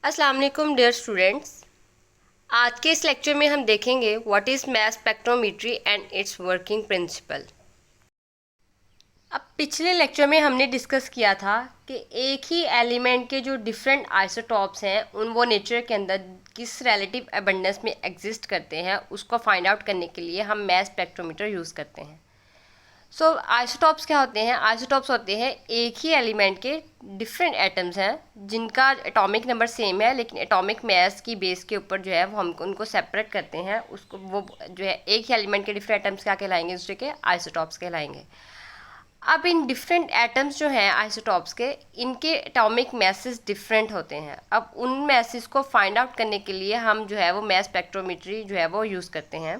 अस्सलाम वालेकुम dear students. आज के इस लेक्चर में हम देखेंगे what is mass spectrometry and it's working principle. अब पिछले लेक्चर में हमने डिस्कस किया था कि एक ही एलिमेंट के जो डिफरेंट आइसोटॉप्स हैं उन वो नेचर के अंदर किस रिलेटिव अबंडेंस में एग्जिस्ट करते हैं उसको फाइंड आउट करने के लिए हम मास स्पेक्ट्रोमीटर यूज़ करते हैं। सो आइसोटॉप्स क्या होते हैं? आइसोटॉप्स होते हैं एक ही एलिमेंट के डिफरेंट एटम्स हैं जिनका एटॉमिक नंबर सेम है, लेकिन एटॉमिक मास की बेस के ऊपर जो है वो हम उनको सेपरेट करते हैं। उसको वो जो है एक ही एलिमेंट के डिफरेंट एटम्स क्या कहलाएंगे? दूसरे के आइसोटॉप्स कहलाएंगे। अब इन डिफरेंट एटम्स जो हैं आइसोटॉप्स के, इनके एटॉमिक मैसेज डिफरेंट होते हैं। अब उन मैसेज को फाइंड आउट करने के लिए हम जो है वो मास स्पेक्ट्रोमेट्री जो है वो यूज़ करते हैं।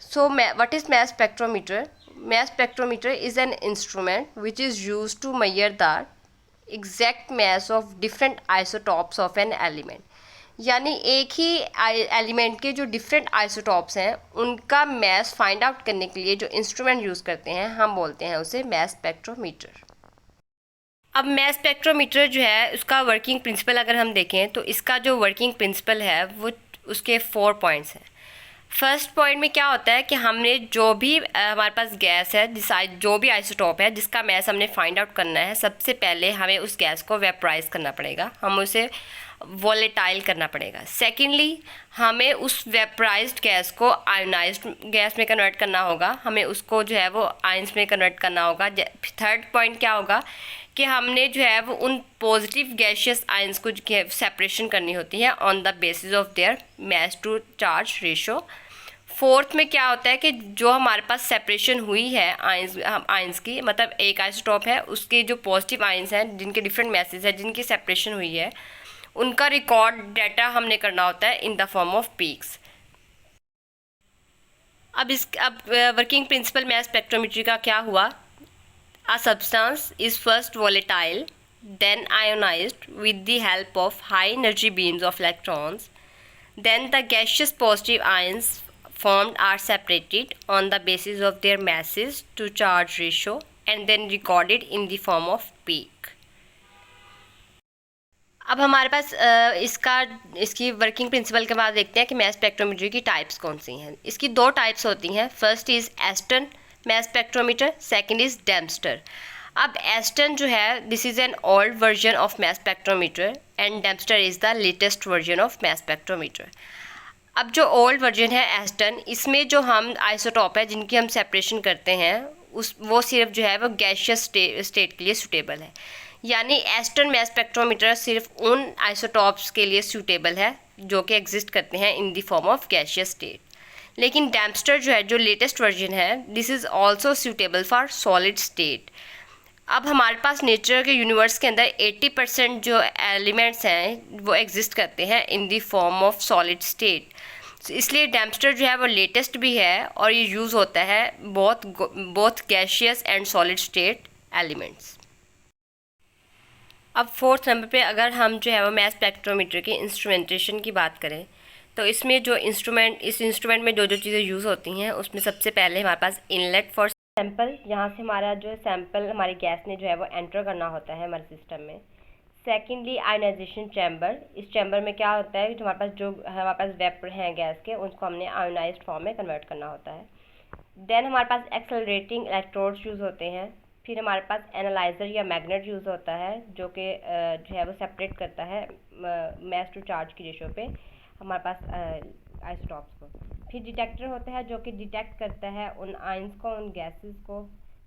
So, what is mass spectrometer? Mass spectrometer is an instrument which is used to measure the exact mass of different isotopes of an element. यानी एक ही एलिमेंट के जो डिफरेंट आइसोटॉप्स हैं उनका मैस फाइंड आउट करने के लिए जो इंस्ट्रूमेंट यूज़ करते हैं हम बोलते हैं उसे मास स्पेक्ट्रोमीटर। अब मास स्पेक्ट्रोमीटर जो है उसका वर्किंग प्रिंसिपल अगर हम देखें तो इसका जो वर्किंग प्रिंसिपल है वो उसके 4 पॉइंट्स हैं। फर्स्ट पॉइंट में क्या होता है कि हमने जो भी हमारे पास गैस है जो भी आइसोटॉप है जिसका मैस हमने फाइंड आउट करना है, सबसे पहले हमें उस गैस को वेपराइज करना पड़ेगा, हम उसे वोलेटाइल करना पड़ेगा। सेकेंडली हमें उस वेपराइज्ड गैस को आयोनाइज्ड गैस में कन्वर्ट करना होगा, हमें उसको जो है वो आयंस में कन्वर्ट करना होगा। थर्ड पॉइंट क्या होगा कि हमने जो है वो उन पॉजिटिव गैशियस आयंस को सेपरेशन करनी होती है on the basis of their mass to charge ratio. Fourth में क्या होता है कि जो हमारे पास सेपरेशन हुई है आयंस की, मतलब एक आइसोटॉप है उसके जो पॉजिटिव आयंस हैं जिनके डिफरेंट मैसेज है जिनकी सेपरेशन हुई है, उनका रिकॉर्ड डाटा हमने करना होता है in the form of peaks. अब वर्किंग प्रिंसिपल मास स्पेक्ट्रोमेट्री का क्या हुआ? A substance is first volatile, then ionized with the help of high energy beams of electrons. Then the gaseous positive ions formed are separated on the basis of their masses to charge ratio and then recorded in the form of peak. अब हमारे पास इसकी working principle के बाद देखते हैं कि mass spectrometry की types कौन सी हैं। इसकी 2 टाइप्स होती हैं। First is Aston mass spectrometer, second is Dempster. अब एस्टन जो है this is an old version of mass spectrometer and Dempster is the latest version of mass spectrometer. अब जो ओल्ड वर्जन है एस्टन, इसमें जो हम आइसोटॉप है जिनकी हम सेपरेशन करते हैं वो सिर्फ जो है वो गैशियस स्टेट के लिए सूटेबल है। यानी एस्टन मास स्पेक्ट्रोमीटर सिर्फ उन आइसोटॉप्स के लिए सूटेबल है जो कि एग्जिस्ट करते हैं in the form of gaseous state. लेकिन डेम्स्टर जो है जो लेटेस्ट वर्जन है this is also suitable for solid state. अब हमारे पास नेचर के यूनिवर्स के अंदर 80% जो एलिमेंट्स हैं वो एग्जिस्ट करते हैं in the form of solid state. इसलिए डेम्स्टर जो है वो लेटेस्ट भी है और ये यूज़ होता है both gaseous and solid state elements. अब 4th नंबर पे अगर हम जो है वो मास स्पेक्ट्रोमीटर की इंस्ट्रूमेंटेशन की बात करें तो इसमें जो इस इंस्ट्रूमेंट में जो चीज़ें यूज़ होती हैं उसमें सबसे पहले हमारे पास इनलेट फॉर सैंपल, यहाँ से हमारा जो सैंपल हमारी गैस ने जो है वो एंटर करना होता है हमारे सिस्टम में। सेकेंडली आयोनाइजेशन चैम्बर, इस चैम्बर में क्या होता है जो हमारे पास वेपर हैं गैस के उनको हमने आयोनाइज्ड फॉर्म में कन्वर्ट करना होता है। देन हमारे पास एक्सेलरेटिंग इलेक्ट्रोड्स यूज़ होते हैं। फिर हमारे पास एनालाइज़र या मैग्नेट यूज़ होता है जो कि जो है वो सेपरेट करता है मास टू चार्ज की रेशो पे हमारे पास आइसोटॉप्स को। फिर डिटेक्टर होता है जो कि डिटेक्ट करता है उन आयंस को, उन गैसेस को।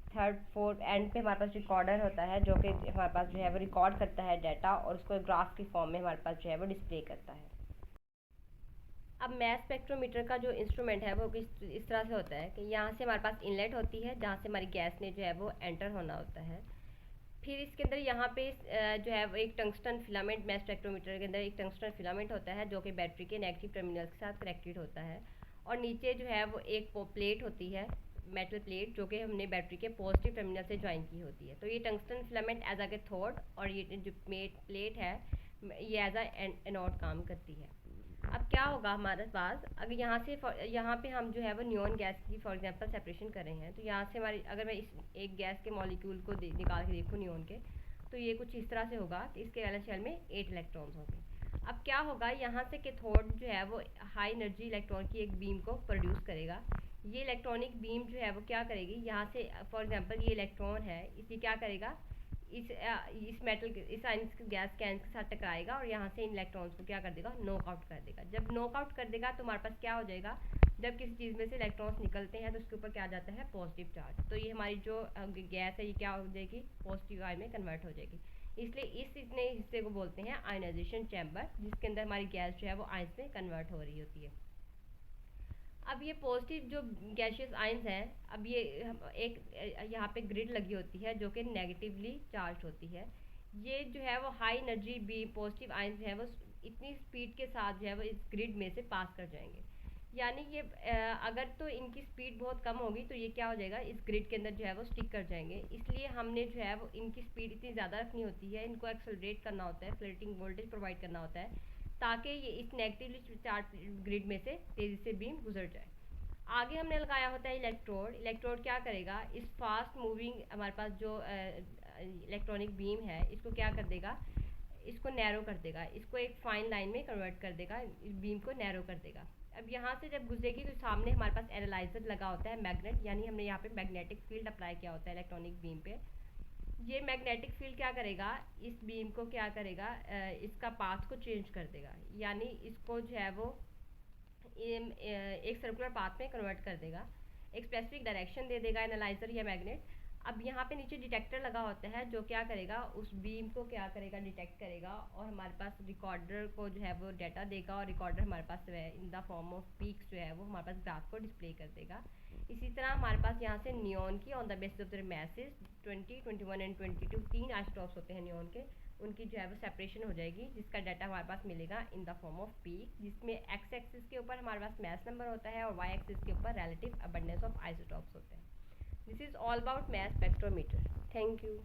थर्ड फोर्थ एंड पे हमारे पास रिकॉर्डर होता है जो कि हमारे पास जो है वो रिकॉर्ड करता है डाटा और उसको ग्राफ की फॉर्म में हमारे पास जो है वो डिस्प्ले करता है। अब मास स्पेक्ट्रोमीटर का जो इंस्ट्रूमेंट है वो इस तरह से होता है कि यहाँ से हमारे पास इनलेट होती है जहाँ से हमारी गैस ने जो है वो एंटर होना होता है। फिर इसके अंदर यहाँ पे जो है वो एक टंगस्टन फिलामेंट, मास स्पेक्ट्रोमीटर के अंदर एक टंगस्टन फिलामेंट होता है जो कि बैटरी के नेगेटिव टर्मिनल के साथ कनेक्टेड होता है। और नीचे जो है वो एक प्लेट होती है, मेटल प्लेट, जो कि हमने बैटरी के पॉजिटिव टर्मिनल से ज्वाइन की होती है। तो ये tungsten filament as a cathode और ये जो प्लेट है ये एज अ एनोड काम करती है। अब क्या होगा हमारे पास, अगर यहाँ पे हम जो है वो नियॉन गैस की फॉर एग्जांपल सेपरेशन कर रहे हैं तो यहाँ से हमारी अगर मैं इस एक गैस के मॉलिक्यूल को निकाल के देखूँ नियॉन के, तो ये कुछ इस तरह से होगा कि इसके वैलेंस शेल में 8 इलेक्ट्रॉन्स होंगे। अब क्या होगा, यहाँ से कैथोड जो है वो हाई एनर्जी इलेक्ट्रॉन की एक बीम को प्रोड्यूस करेगा। ये इलेक्ट्रॉनिक बीम जो है वो क्या करेगी, यहाँ से फॉर एग्जांपल ये इलेक्ट्रॉन है, इसे क्या करेगा, इस मेटल इस आयनिक गैस कैन के साथ टकराएगा और यहाँ से इन इलेक्ट्रॉन्स को क्या कर देगा, नॉकआउट कर देगा। जब नॉकआउट कर देगा तो हमारे पास क्या हो जाएगा, जब किसी चीज़ में से इलेक्ट्रॉन्स निकलते हैं तो उसके ऊपर क्या आ जाता है, पॉजिटिव चार्ज। तो ये हमारी जो गैस है ये क्या हो जाएगी, पॉजिटिव आयन में कन्वर्ट हो जाएगी। इसलिए इस इतने हिस्से को बोलते हैं आयनाइजेशन चैम्बर, जिसके अंदर हमारी गैस जो है वो आयंस में कन्वर्ट हो रही होती है। अब ये पॉजिटिव जो गैशियस आयंस हैं, अब ये एक यहाँ पे ग्रिड लगी होती है जो कि नेगेटिवली चार्ज होती है। ये जो है वो high energy B positive ions है वो इतनी स्पीड के साथ जो है वो इस ग्रिड में से पास कर जाएंगे। यानी ये अगर तो इनकी स्पीड बहुत कम होगी तो ये क्या हो जाएगा, इस ग्रिड के अंदर जो है वो स्टिक कर जाएंगे। इसलिए हमने जो है वो इनकी स्पीड इतनी ज़्यादा रखनी होती है, इनको एक्सेलरेट करना होता है, फ्लैटिंग वोल्टेज प्रोवाइड करना होता है, ताकि ये इस नेगेटिवली चार्ज ग्रिड में से तेज़ी से बीम गुजर जाए। आगे हमने लगाया होता है इलेक्ट्रोड। इलेक्ट्रोड क्या करेगा, इस फास्ट मूविंग हमारे पास जो इलेक्ट्रॉनिक बीम है इसको क्या कर देगा, इसको नैरो कर देगा, इसको एक फाइन लाइन में कन्वर्ट कर देगा, इस बीम को नैरो कर देगा। अब यहाँ से जब गुजरेगी तो सामने हमारे पास एनालाइजर लगा होता है, मैग्नेट, यानी हमने यहाँ पे मैग्नेटिक फील्ड अप्लाई किया होता है इलेक्ट्रॉनिक बीम पे। ये मैग्नेटिक फील्ड क्या करेगा, इस बीम को क्या करेगा, इसका पाथ को चेंज कर देगा, यानी इसको जो है वो एक सर्कुलर पाथ में कन्वर्ट कर देगा, एक स्पेसिफिक डायरेक्शन दे देगा एनालाइजर या मैग्नेट। अब यहाँ पे नीचे डिटेक्टर लगा होता है जो क्या करेगा, उस बीम को क्या करेगा, डिटेक्ट करेगा और हमारे पास रिकॉर्डर को जो है वो डाटा देगा, और रिकॉर्डर हमारे पास जो है in the form of peaks जो है वो हमारे पास ग्राफ को डिस्प्ले कर देगा। इसी तरह हमारे पास यहाँ से नियॉन की on the basis of the message 20, 21 and 22 तीन आइसोटॉप्स होते हैं नियॉन के, उनकी जो है वो सेपरेशन हो जाएगी, जिसका डाटा हमारे पास मिलेगा in the form off peak, जिसमें एक्स एक्सिस के ऊपर हमारे पास मैस नंबर होता है और वाई एक्सिस के ऊपर रिलेटिव अबंडेंस ऑफ आइसोटॉप्स होते हैं। This is all about mass spectrometer. Thank you.